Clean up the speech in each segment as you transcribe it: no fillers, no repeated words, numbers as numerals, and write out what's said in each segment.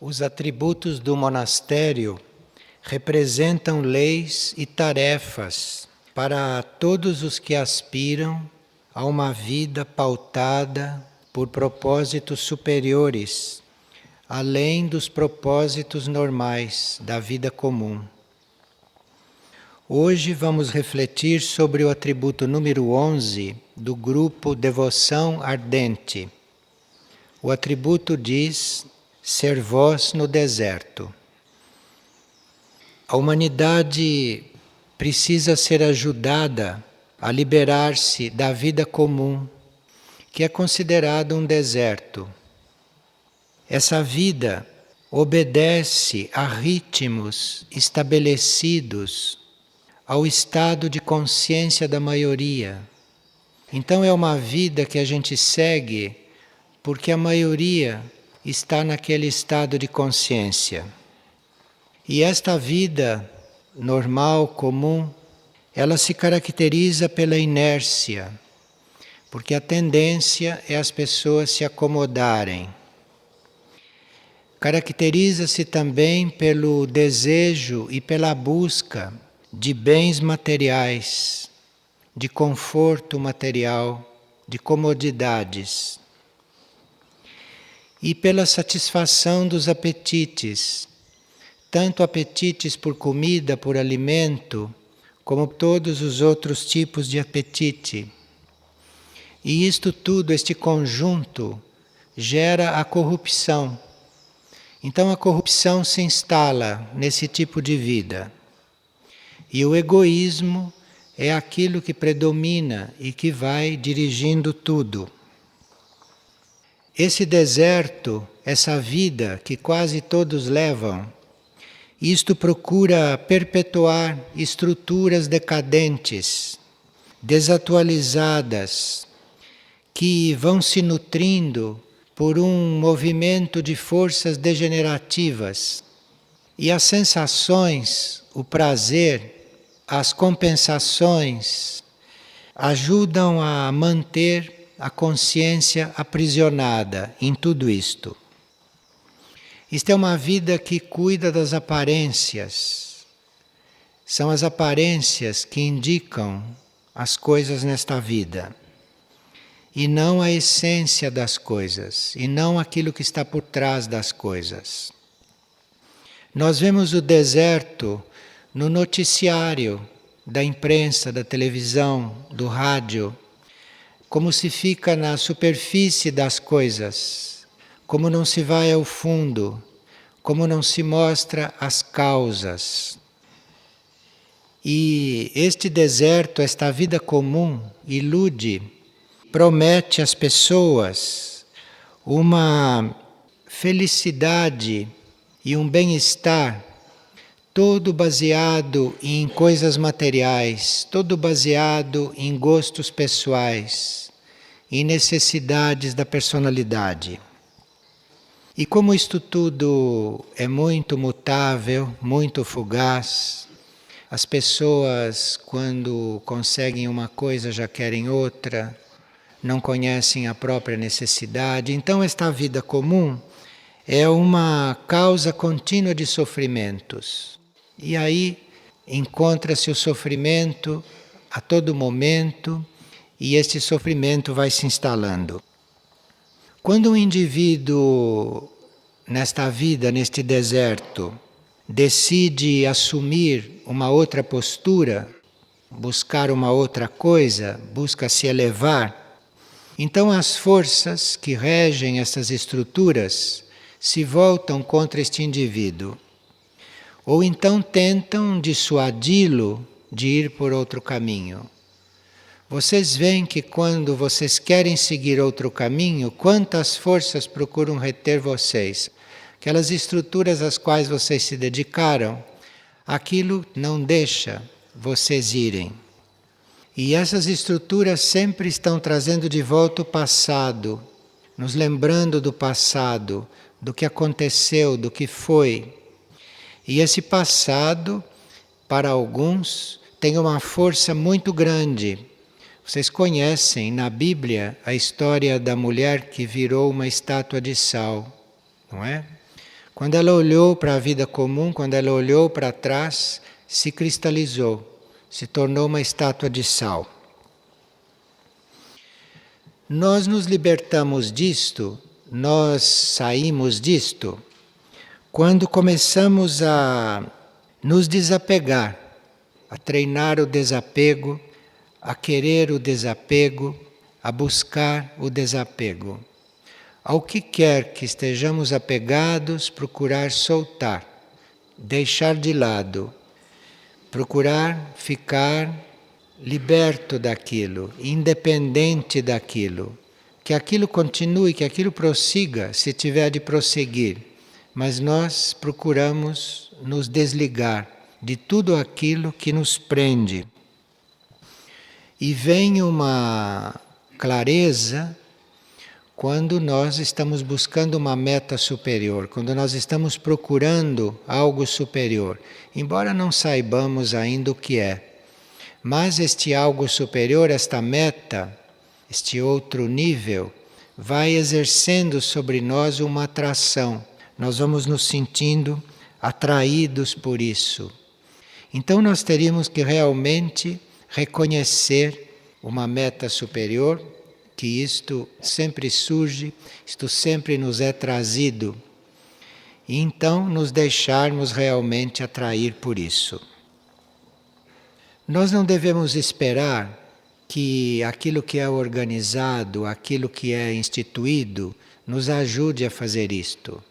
Os atributos do monastério representam leis e tarefas para todos os que aspiram a uma vida pautada por propósitos superiores, além dos propósitos normais da vida comum. Hoje vamos refletir sobre o atributo número 11 do grupo Devoção Ardente. O atributo diz: ser voz no deserto. A humanidade precisa ser ajudada a liberar-se da vida comum, que é considerado um deserto. Essa vida obedece a ritmos estabelecidos ao estado de consciência da maioria. Então é uma vida que a gente segue porque a maioria está naquele estado de consciência. E esta vida normal, comum, ela se caracteriza pela inércia, porque a tendência é as pessoas se acomodarem. Caracteriza-se também pelo desejo e pela busca de bens materiais, de conforto material, de comodidades. E pela satisfação dos apetites, tanto apetites por comida, por alimento, como todos os outros tipos de apetite. E isto tudo, este conjunto, gera a corrupção. Então a corrupção se instala nesse tipo de vida. E o egoísmo é aquilo que predomina e que vai dirigindo tudo. Esse deserto, essa vida que quase todos levam, isto procura perpetuar estruturas decadentes, desatualizadas, que vão se nutrindo por um movimento de forças degenerativas. E as sensações, o prazer, as compensações ajudam a manter a consciência aprisionada em tudo isto. Isto é uma vida que cuida das aparências. São as aparências que indicam as coisas nesta vida. E não a essência das coisas, e não aquilo que está por trás das coisas. Nós vemos o deserto no noticiário da imprensa, da televisão, do rádio, como se fica na superfície das coisas, como não se vai ao fundo, como não se mostra as causas. E este deserto, esta vida comum, ilude, promete às pessoas uma felicidade e um bem-estar, todo baseado em coisas materiais, todo baseado em gostos pessoais, em necessidades da personalidade. E como isto tudo é muito mutável, muito fugaz, as pessoas, quando conseguem uma coisa, já querem outra, não conhecem a própria necessidade. Então, esta vida comum é uma causa contínua de sofrimentos. E aí encontra-se o sofrimento a todo momento, e este sofrimento vai se instalando. Quando um indivíduo, nesta vida, neste deserto, decide assumir uma outra postura, buscar uma outra coisa, busca se elevar, então as forças que regem essas estruturas se voltam contra este indivíduo. Ou então tentam dissuadi-lo de ir por outro caminho. Vocês veem que quando vocês querem seguir outro caminho, quantas forças procuram reter vocês? Aquelas estruturas às quais vocês se dedicaram, aquilo não deixa vocês irem. E essas estruturas sempre estão trazendo de volta o passado, nos lembrando do passado, do que aconteceu, do que foi. E esse passado, para alguns, tem uma força muito grande. Vocês conhecem na Bíblia a história da mulher que virou uma estátua de sal, não é? Quando ela olhou para a vida comum, quando ela olhou para trás, se cristalizou, se tornou uma estátua de sal. Nós nos libertamos disto, nós saímos disto, quando começamos a nos desapegar, a treinar o desapego, a querer o desapego, a buscar o desapego. Ao que quer que estejamos apegados, procurar soltar, deixar de lado, procurar ficar liberto daquilo, independente daquilo. Que aquilo continue, que aquilo prossiga, se tiver de prosseguir. Mas nós procuramos nos desligar de tudo aquilo que nos prende. E vem uma clareza quando nós estamos buscando uma meta superior, quando nós estamos procurando algo superior, embora não saibamos ainda o que é. Mas este algo superior, esta meta, este outro nível, vai exercendo sobre nós uma atração. Nós vamos nos sentindo atraídos por isso. Então nós teríamos que realmente reconhecer uma meta superior, que isto sempre surge, isto sempre nos é trazido, e então nos deixarmos realmente atrair por isso. Nós não devemos esperar que aquilo que é organizado, aquilo que é instituído, nos ajude a fazer isto.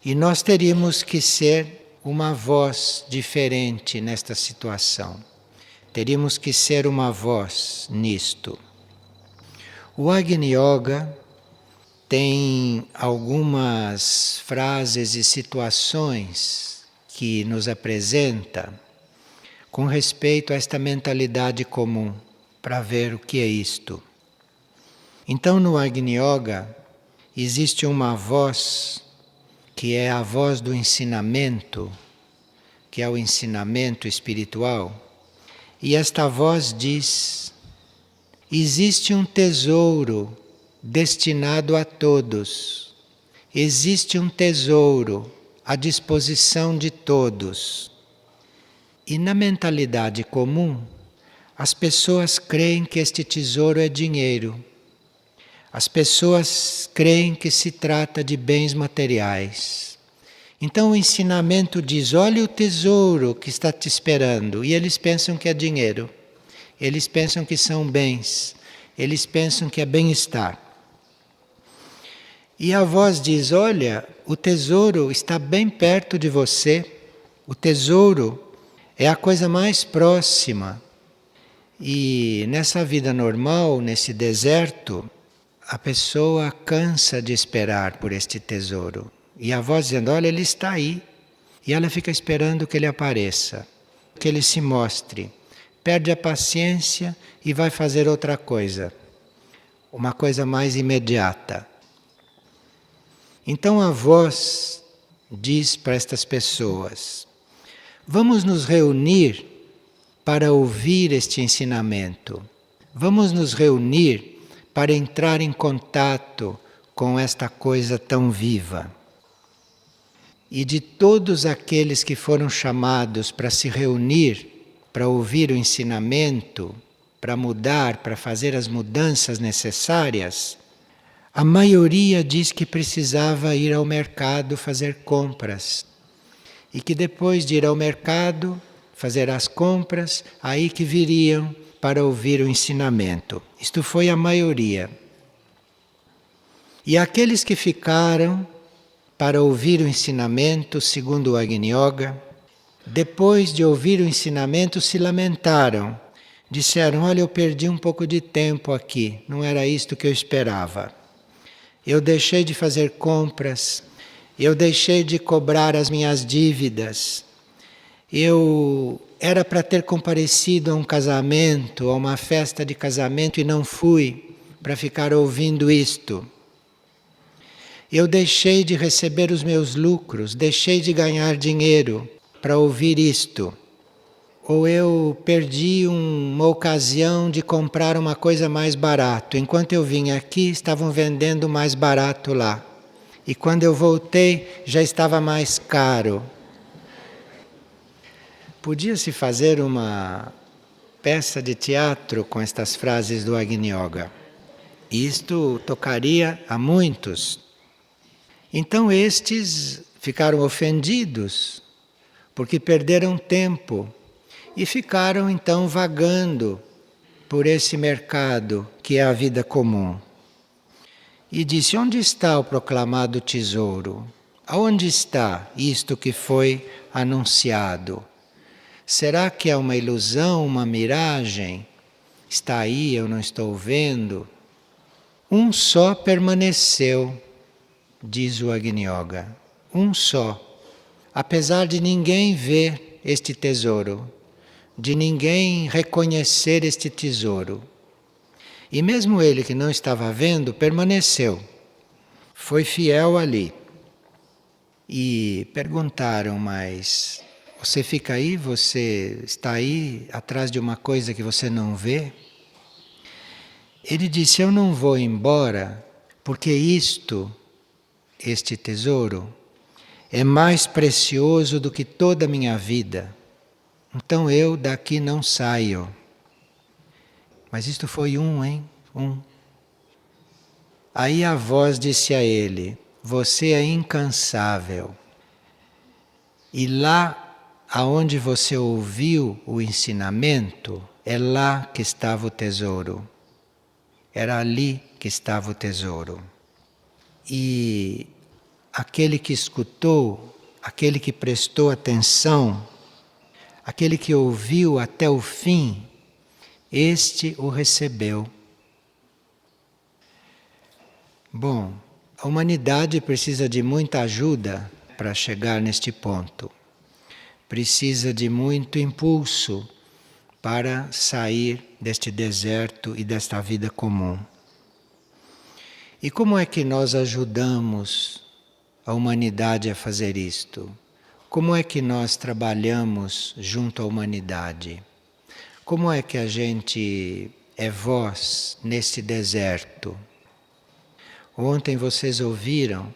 E nós teríamos que ser uma voz diferente nesta situação. Teríamos que ser uma voz nisto. O Agni Yoga tem algumas frases e situações que nos apresenta com respeito a esta mentalidade comum, para ver o que é isto. Então, no Agni Yoga, existe uma voz que é a voz do ensinamento, que é o ensinamento espiritual, e esta voz diz: existe um tesouro destinado a todos. Existe um tesouro à disposição de todos. E na mentalidade comum, as pessoas creem que este tesouro é dinheiro. As pessoas creem que se trata de bens materiais. Então o ensinamento diz: olha o tesouro que está te esperando. E eles pensam que é dinheiro. Eles pensam que são bens, eles pensam que é bem-estar. E a voz diz: olha, o tesouro está bem perto de você, o tesouro é a coisa mais próxima. E nessa vida normal, nesse deserto, a pessoa cansa de esperar por este tesouro. E a voz dizendo: olha, ele está aí. E ela fica esperando que ele apareça, que ele se mostre. Perde a paciência e vai fazer outra coisa, uma coisa mais imediata. Então a voz diz para estas pessoas: vamos nos reunir para ouvir este ensinamento. Vamos nos reunir para entrar em contato com esta coisa tão viva. E de todos aqueles que foram chamados para se reunir, para ouvir o ensinamento, para mudar, para fazer as mudanças necessárias, a maioria diz que precisava ir ao mercado fazer compras. E que depois de ir ao mercado, fazer as compras, aí que viriam para ouvir o ensinamento. Isto foi a maioria. E aqueles que ficaram para ouvir o ensinamento, segundo o Agni Yoga, depois de ouvir o ensinamento, se lamentaram. Disseram: olha, eu perdi um pouco de tempo aqui, não era isto que eu esperava. Eu deixei de fazer compras, eu deixei de cobrar as minhas dívidas. Eu era para ter comparecido a um casamento, a uma festa de casamento, e não fui para ficar ouvindo isto. Eu deixei de receber os meus lucros, deixei de ganhar dinheiro para ouvir isto. Ou eu perdi uma ocasião de comprar uma coisa mais barato. Enquanto eu vinha aqui, estavam vendendo mais barato lá. e quando eu voltei já estava mais caro. Podia-se fazer uma peça de teatro com estas frases do Agni Yoga. Isto tocaria a muitos. Então estes ficaram ofendidos, porque perderam tempo e ficaram então vagando por esse mercado que é a vida comum. E disse: onde está o proclamado tesouro? Aonde está isto que foi anunciado? Será que é uma ilusão, uma miragem? Está aí, eu não estou vendo? Um só permaneceu, diz o Agni Yoga. Um só. Apesar de ninguém ver este tesouro, de ninguém reconhecer este tesouro. E mesmo ele que não estava vendo, permaneceu. Foi fiel ali. E perguntaram, mas você fica aí, você está aí atrás de uma coisa que você não vê? Ele disse: eu não vou embora porque este tesouro, é mais precioso do que toda a minha vida. Então eu daqui não saio. Mas isto foi hein? Aí a voz disse a ele: você é incansável. E lá aonde você ouviu o ensinamento, é lá que estava o tesouro. Era ali que estava o tesouro. E aquele que escutou, aquele que prestou atenção, aquele que ouviu até o fim, este o recebeu. Bom, a humanidade precisa de muita ajuda para chegar neste ponto. Precisa de muito impulso para sair deste deserto e desta vida comum. E como é que nós ajudamos a humanidade a fazer isto? Como é que nós trabalhamos junto à humanidade? Como é que a gente é voz nesse deserto? Ontem vocês ouviram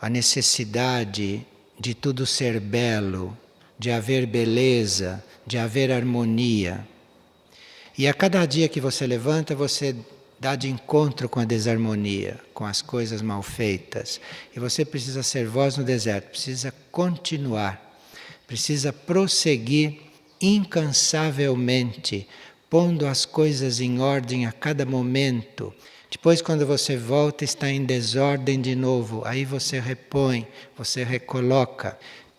a necessidade de tudo ser belo, de haver beleza, de haver harmonia. E a cada dia que você levanta, você dá de encontro com a desarmonia, com as coisas mal feitas. E você precisa ser voz no deserto, precisa continuar, precisa prosseguir incansavelmente, pondo as coisas em ordem a cada momento. Depois, quando você volta, está em desordem de novo. Aí você repõe, você recoloca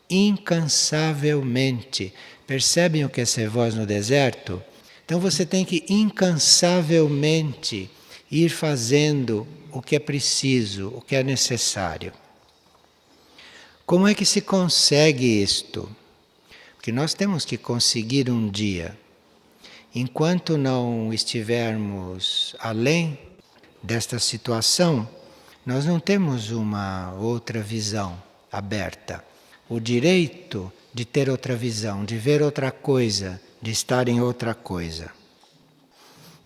incansavelmente. Percebem o que é ser voz no deserto? Então você tem que incansavelmente ir fazendo o que é preciso, o que é necessário. Como é que se consegue isto? Porque nós temos que conseguir um dia. Enquanto não estivermos além desta situação, nós não temos uma outra visão aberta. O direito de ter outra visão, de ver outra coisa, de estar em outra coisa.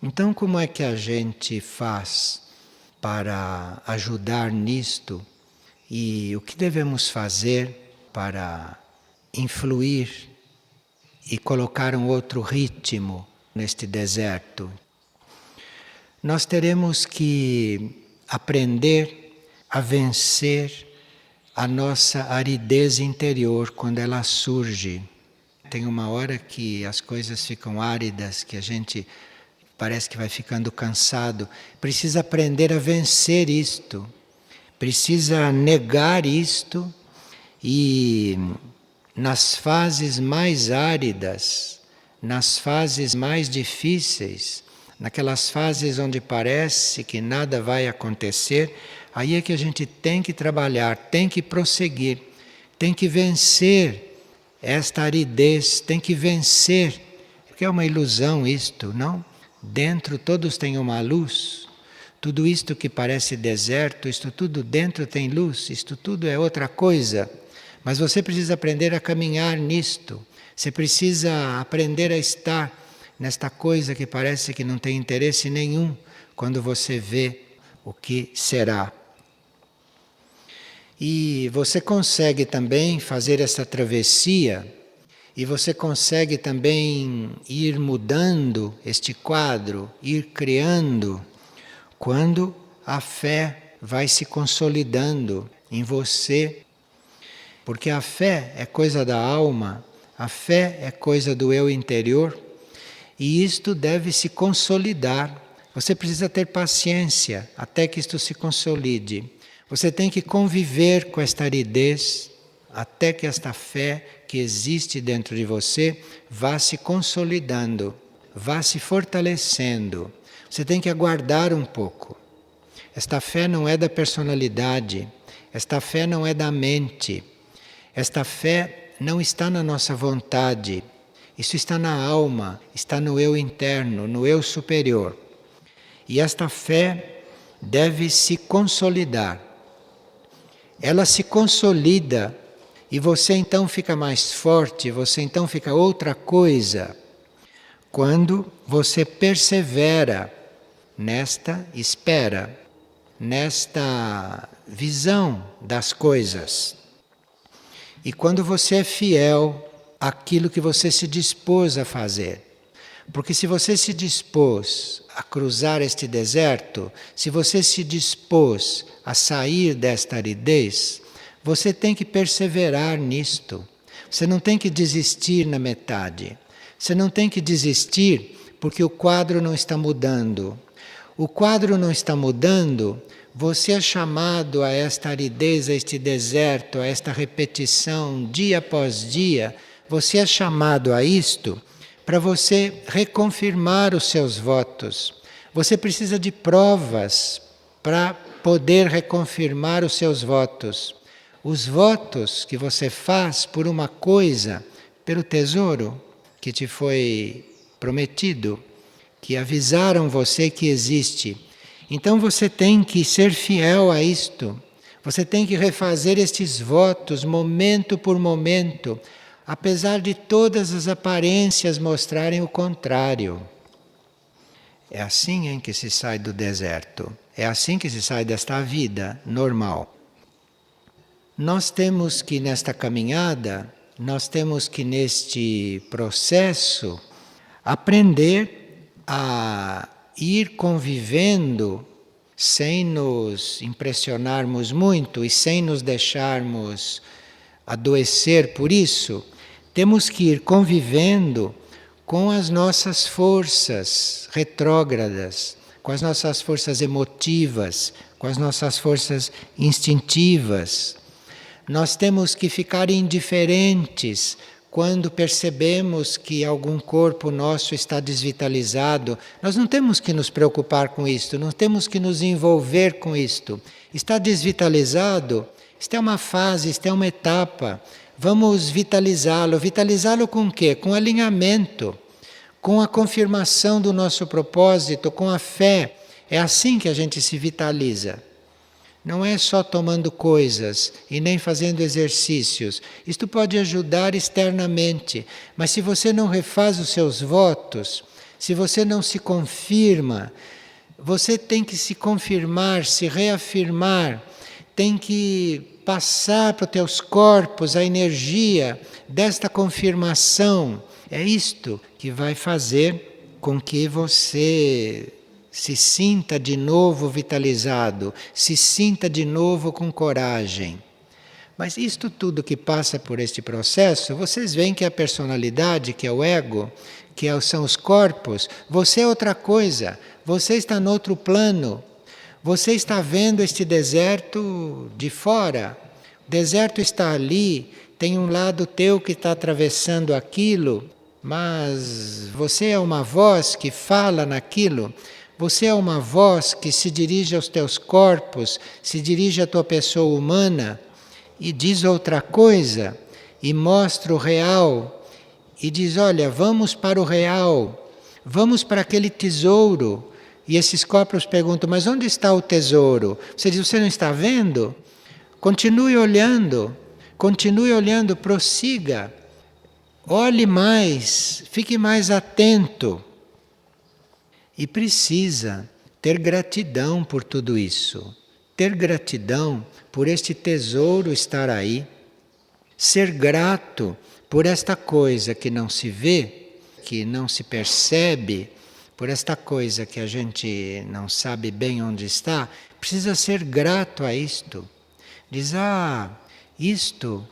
Então, como é que a gente faz para ajudar nisto? E o que devemos fazer para influir e colocar um outro ritmo neste deserto? Nós teremos que aprender a vencer a nossa aridez interior quando ela surge. Tem uma hora que as coisas ficam áridas, que a gente parece que vai ficando cansado. Precisa aprender a vencer isto. Precisa negar isto e nas fases mais áridas, nas fases mais difíceis, naquelas fases onde parece que nada vai acontecer, aí é que a gente tem que trabalhar, tem que prosseguir, tem que vencer esta aridez, tem que vencer, porque é uma ilusão isto, não? Dentro todos têm uma luz, tudo isto que parece deserto, isto tudo dentro tem luz, isto tudo é outra coisa, mas você precisa aprender a caminhar nisto, você precisa aprender a estar nesta coisa que parece que não tem interesse nenhum quando você vê o que será. E você consegue também fazer essa travessia, e você consegue também ir mudando este quadro, ir criando, quando a fé vai se consolidando em você. Porque a fé é coisa da alma, a fé é coisa do eu interior, e isto deve se consolidar. Você precisa ter paciência até que isto se consolide. Você tem que conviver com esta aridez até que esta fé que existe dentro de você vá se consolidando, vá se fortalecendo. Você tem que aguardar um pouco. Esta fé não é da personalidade, esta fé não é da mente, esta fé não está na nossa vontade, isso está na alma, está no eu interno, no eu superior. E esta fé deve se consolidar. Ela se consolida e você então fica mais forte, você então fica outra coisa, quando você persevera nesta espera, nesta visão das coisas. E quando você é fiel àquilo que você se dispôs a fazer. Porque se você se dispôs a cruzar este deserto, se você se dispôs a sair desta aridez, você tem que perseverar nisto. Você não tem que desistir na metade. Você não tem que desistir porque o quadro não está mudando. O quadro não está mudando, você é chamado a esta aridez, a este deserto, a esta repetição dia após dia. Você é chamado a isto para você reconfirmar os seus votos. Você precisa de provas para poder reconfirmar os seus votos. Os votos que você faz por uma coisa, pelo tesouro que te foi prometido, que avisaram você que existe. Então você tem que ser fiel a isto. Você tem que refazer estes votos momento por momento, apesar de todas as aparências mostrarem o contrário. É assim em que se sai do deserto. É assim que se sai desta vida normal. Nós temos que, nesta caminhada, nós temos que, neste processo, aprender a ir convivendo sem nos impressionarmos muito e sem nos deixarmos adoecer por isso. Temos que ir convivendo com as nossas forças retrógradas, com as nossas forças emotivas, com as nossas forças instintivas. Nós temos que ficar indiferentes quando percebemos que algum corpo nosso está desvitalizado. Nós não temos que nos preocupar com isto, não temos que nos envolver com isto. Está desvitalizado, isto é uma fase, isto é uma etapa. Vamos vitalizá-lo. Vitalizá-lo com o quê? Com alinhamento, com a confirmação do nosso propósito, com a fé. É assim que a gente se vitaliza. Não é só tomando coisas e nem fazendo exercícios. Isto pode ajudar externamente, mas se você não refaz os seus votos, se você não se confirma, você tem que se confirmar, se reafirmar, tem que passar para os teus corpos a energia desta confirmação. É isto que vai fazer com que você se sinta de novo vitalizado, se sinta de novo com coragem. Mas isto tudo que passa por este processo, vocês veem que a personalidade, que é o ego, são os corpos, você é outra coisa, você está no outro plano, você está vendo este deserto de fora, o deserto está ali, tem um lado teu que está atravessando aquilo, mas você é uma voz que fala naquilo. Você é uma voz que se dirige aos teus corpos, se dirige à tua pessoa humana e diz outra coisa, e mostra o real, e diz, olha, vamos para o real, vamos para aquele tesouro. E esses corpos perguntam, mas onde está o tesouro? Você diz, você não está vendo? Continue olhando, prossiga, olhe mais, fique mais atento. E precisa ter gratidão por tudo isso. ter gratidão por este tesouro estar aí, ser grato por esta coisa que não se vê, que não se percebe, por esta coisa que a gente não sabe bem onde está, precisa ser grato a isto. Diz, isto,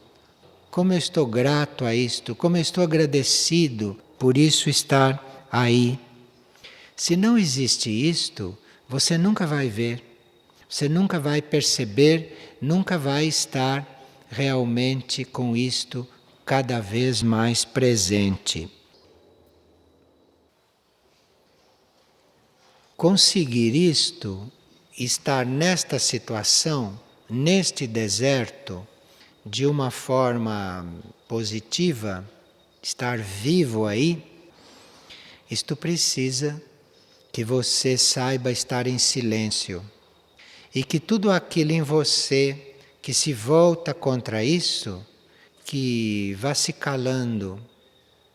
como eu estou grato a isto, como eu estou agradecido por isso estar aí. Se não existe isto, você nunca vai ver, você nunca vai perceber, nunca vai estar realmente com isto cada vez mais presente. Conseguir isto, estar nesta situação, neste deserto, de uma forma positiva, estar vivo aí, isto precisa que você saiba estar em silêncio e que tudo aquilo em você que se volta contra isso, que vá se calando,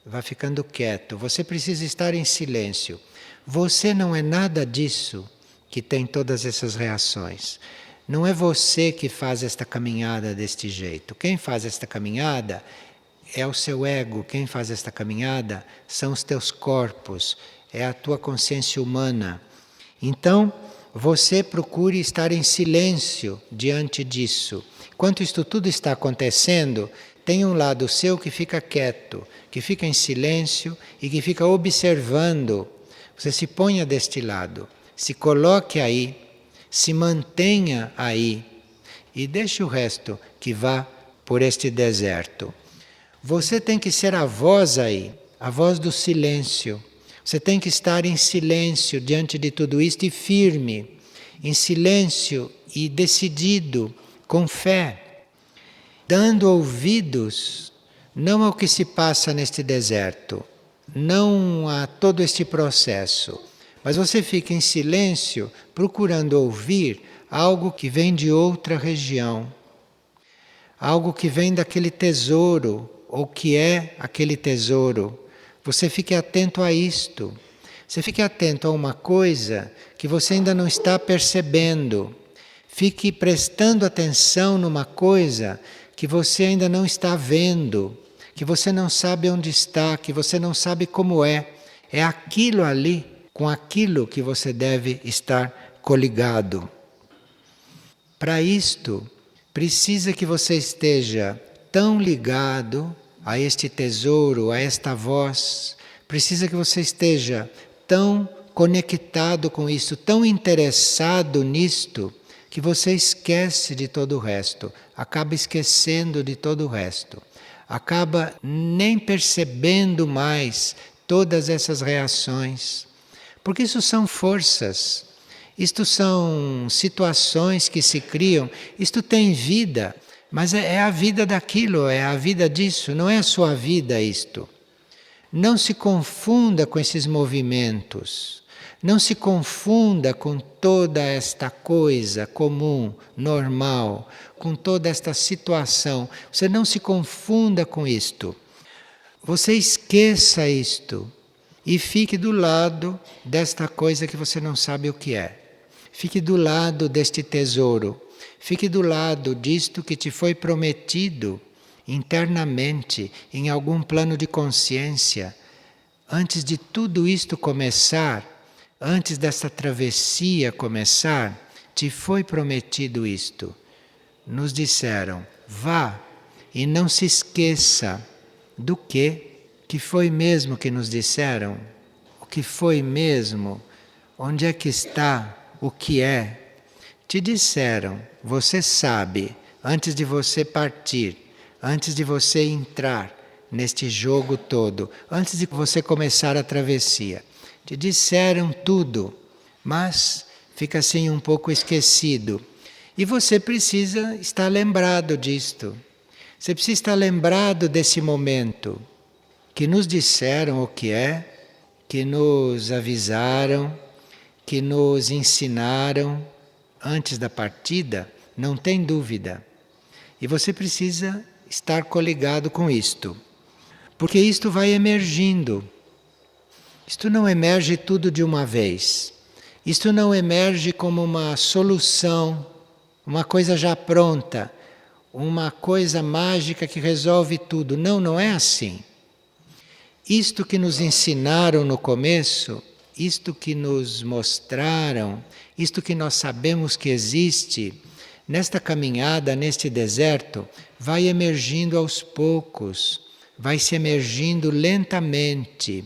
vá ficando quieto. Você precisa estar em silêncio. Você não é nada disso que tem todas essas reações. Não é você que faz esta caminhada deste jeito. Quem faz esta caminhada é o seu ego. Quem faz esta caminhada são os teus corpos, é a tua consciência humana. Então, você procure estar em silêncio diante disso. Enquanto isto tudo está acontecendo, tem um lado seu que fica quieto, que fica em silêncio e que fica observando. Você se ponha deste lado, se coloque aí, se mantenha aí e deixe o resto que vá por este deserto. Você tem que ser a voz aí, a voz do silêncio. Você tem que estar em silêncio diante de tudo isto e firme, em silêncio e decidido, com fé, dando ouvidos não ao que se passa neste deserto, não a todo este processo, mas você fica em silêncio procurando ouvir algo que vem de outra região, algo que vem daquele tesouro, ou que é aquele tesouro. Você fique atento a isto. Você fique atento a uma coisa que você ainda não está percebendo. Fique prestando atenção numa coisa que você ainda não está vendo, que você não sabe onde está, que você não sabe como é. É aquilo ali, com aquilo que você deve estar coligado. Para isto, precisa que você esteja tão ligado a este tesouro, a esta voz, precisa que você esteja tão conectado com isso, tão interessado nisto, que você esquece de todo o resto, acaba esquecendo de todo o resto, acaba nem percebendo mais todas essas reações, porque isso são forças, isto são situações que se criam, isto tem vida, mas é a vida daquilo, é a vida disso, não é a sua vida isto. Não se confunda com esses movimentos, não se confunda com toda esta coisa comum, normal, com toda esta situação. Você não se confunda com isto. Você esqueça isto e fique do lado desta coisa que você não sabe o que é. Fique do lado deste tesouro. Fique do lado disto que te foi prometido internamente, em algum plano de consciência. Antes de tudo isto começar, antes desta travessia começar, te foi prometido isto. Nos disseram, vá e não se esqueça do que foi mesmo que nos disseram, o que foi mesmo, onde é que está, o que é. Te disseram, você sabe, antes de você partir, antes de você entrar neste jogo todo, antes de você começar a travessia. Te disseram tudo, mas fica assim um pouco esquecido. E você precisa estar lembrado disto. Você precisa estar lembrado desse momento que nos disseram o que é, que nos avisaram, que nos ensinaram antes da partida, não tem dúvida. E você precisa estar coligado com isto. Porque isto vai emergindo. Isto não emerge tudo de uma vez. Isto não emerge como uma solução uma coisa já pronta, uma coisa mágica que resolve tudo. Não, não é assim. Isto que nos ensinaram no começo, isto que nos mostraram, isto que nós sabemos que existe, nesta caminhada, neste deserto, vai emergindo aos poucos, vai se emergindo lentamente,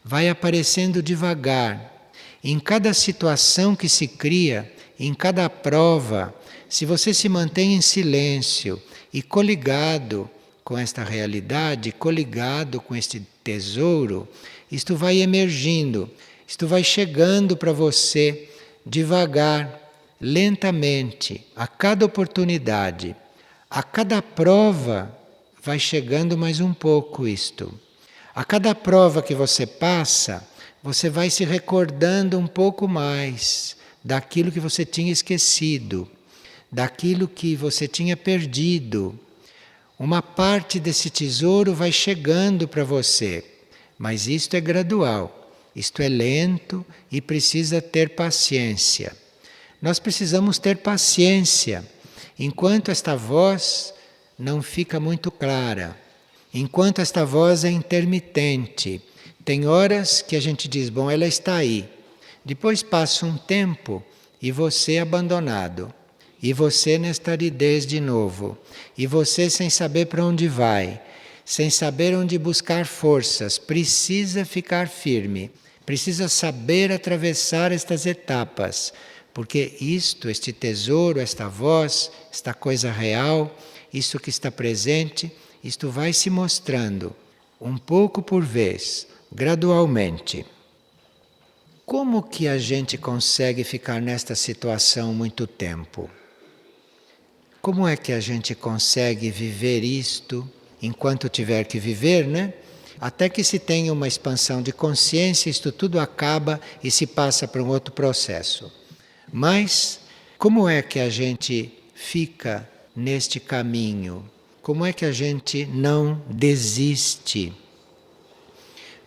vai aparecendo devagar. Em cada situação que se cria, em cada prova, se você se mantém em silêncio e coligado com esta realidade, coligado com este tesouro, isto vai emergindo, isto vai chegando para você devagar, lentamente, a cada oportunidade. A cada prova vai chegando mais um pouco isto. A cada prova que você passa, você vai se recordando um pouco mais daquilo que você tinha esquecido, daquilo que você tinha perdido. Uma parte desse tesouro vai chegando para você, mas isto é gradual, isto é lento e precisa ter paciência. Nós precisamos ter paciência enquanto esta voz não fica muito clara, enquanto esta voz é intermitente. Tem horas que a gente diz, bom, ela está aí. Depois passa um tempo e você é abandonado. E você nesta aridez de novo. E você sem saber para onde vai. Sem saber onde buscar forças. Precisa ficar firme. Precisa saber atravessar estas etapas. Porque isto, este tesouro, esta voz, esta coisa real, isso que está presente, isto vai se mostrando. Um pouco por vez. Gradualmente. Como que a gente consegue ficar nesta situação muito tempo? Como é que a gente consegue viver isto enquanto tiver que viver, né? Até que se tenha uma expansão de consciência, isto tudo acaba e se passa para um outro processo. Mas como é que a gente fica neste caminho? Como é que a gente não desiste?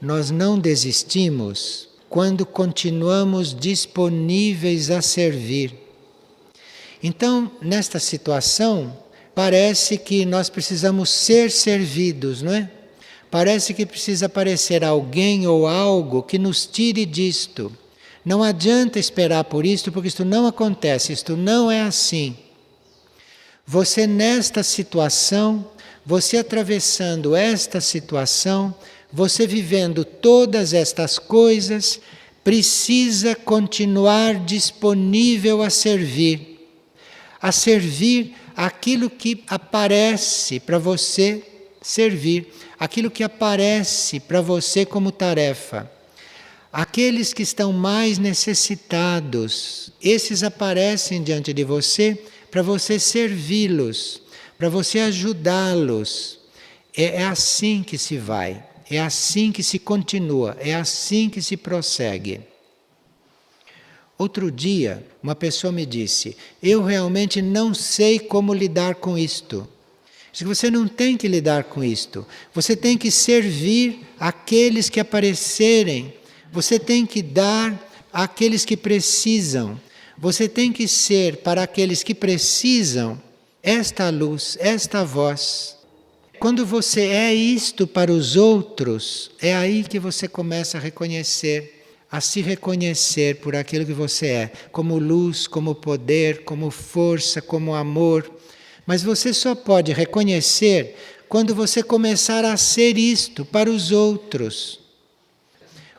Nós não desistimos quando continuamos disponíveis a servir. Então, nesta situação, parece que nós precisamos ser servidos, não é? Parece que precisa aparecer alguém ou algo que nos tire disto. Não adianta esperar por isto, porque isto não acontece, isto não é assim. Você nesta situação, você atravessando esta situação, você vivendo todas estas coisas, precisa continuar disponível a servir aquilo que aparece para você servir, aquilo que aparece para você como tarefa. Aqueles que estão mais necessitados, esses aparecem diante de você para você servi-los, para você ajudá-los. É assim que se vai, é assim que se continua, é assim que se prossegue. Outro dia, uma pessoa me disse, eu realmente não sei como lidar com isto. Você não tem que lidar com isto. Você tem que servir aqueles que aparecerem. Você tem que dar àqueles que precisam. Você tem que ser para aqueles que precisam esta luz, esta voz. Quando você é isto para os outros, é aí que você começa a reconhecer, a se reconhecer por aquilo que você é, como luz, como poder, como força, como amor. Mas você só pode reconhecer quando você começar a ser isto para os outros.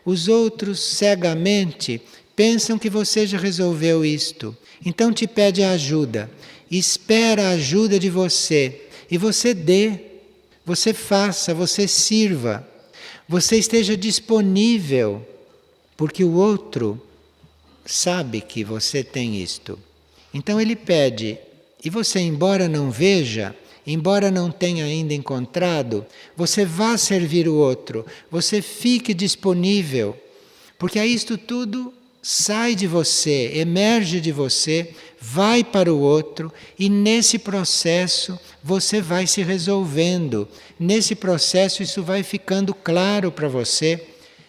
Os outros cegamente pensam que você já resolveu isto. Então te pede ajuda, espera a ajuda de você e você dê, você faça, você sirva, você esteja disponível. Porque o outro sabe que você tem isto. Então ele pede, e você, embora não veja, embora não tenha ainda encontrado, você vá servir o outro, você fique disponível, porque aí isto tudo sai de você, emerge de você, vai para o outro, e nesse processo você vai se resolvendo, nesse processo isso vai ficando claro para você.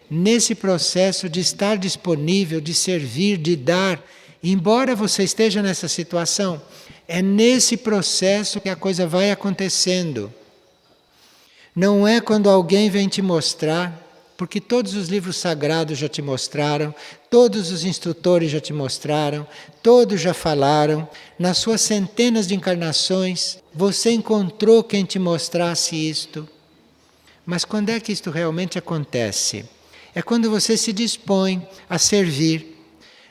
Nesse processo de estar disponível, de servir, de dar, embora você esteja nessa situação, É nesse processo que a coisa vai acontecendo. Não é quando alguém vem te mostrar, porque todos os livros sagrados já te mostraram, todos os instrutores já te mostraram, todos já falaram. Nas suas centenas de encarnações, você encontrou quem te mostrasse isto. Mas quando é que isto realmente acontece? É quando você se dispõe a servir.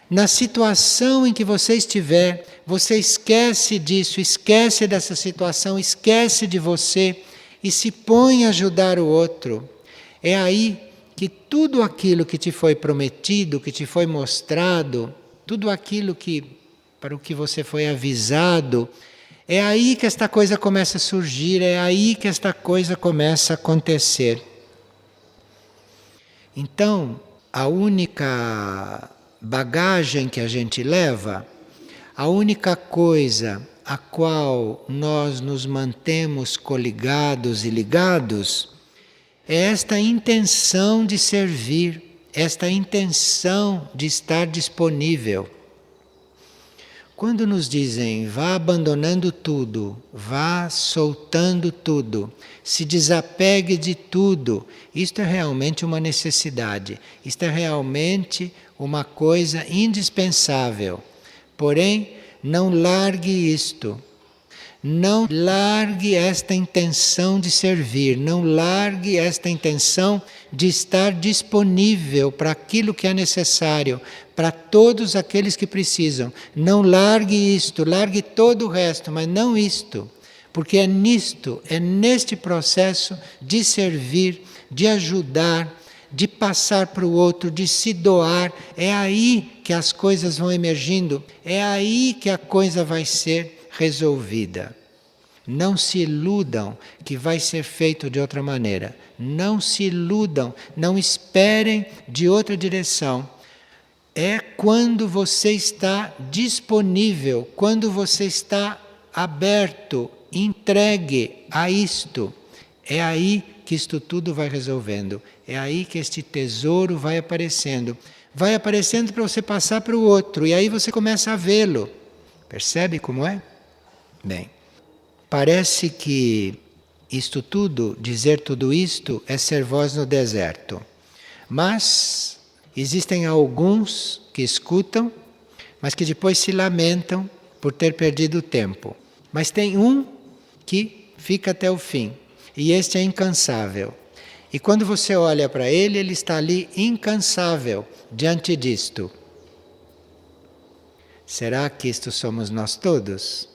Na situação em que você estiver, você esquece disso, esquece dessa situação, esquece de você e se põe a ajudar o outro. É aí que tudo aquilo que te foi prometido, que te foi mostrado, tudo aquilo que para o que você foi avisado, é aí que esta coisa começa a surgir, é aí que esta coisa começa a acontecer. Então, a única bagagem que a gente leva, a única coisa a qual nós nos mantemos coligados e ligados, é esta intenção de servir, esta intenção de estar disponível. Quando nos dizem vá abandonando tudo, vá soltando tudo, se desapegue de tudo, isto é realmente uma necessidade, isto é realmente uma coisa indispensável. Porém, não largue isto. Não largue esta intenção de servir, não largue esta intenção de estar disponível para aquilo que é necessário, para todos aqueles que precisam. Não largue isto, largue todo o resto, mas não isto. Porque é nisto, é neste processo de servir, de ajudar, de passar para o outro, de se doar, é aí que as coisas vão emergindo, é aí que a coisa vai ser resolvida. Não se iludam que vai ser feito de outra maneira. Não se iludam, não esperem de outra direção. É quando você está disponível, quando você está aberto, entregue a isto. É aí que isto tudo vai resolvendo. É aí que este tesouro vai aparecendo. Vai aparecendo para você passar para o outro. E aí você começa a vê-lo. Percebe como é? Bem, parece que isto tudo, dizer tudo isto, é ser voz no deserto. Mas existem alguns que escutam, mas que depois se lamentam por ter perdido o tempo. Mas tem um que fica até o fim. E este é incansável. E quando você olha para ele, ele está ali incansável diante disto. Será que isto somos nós todos?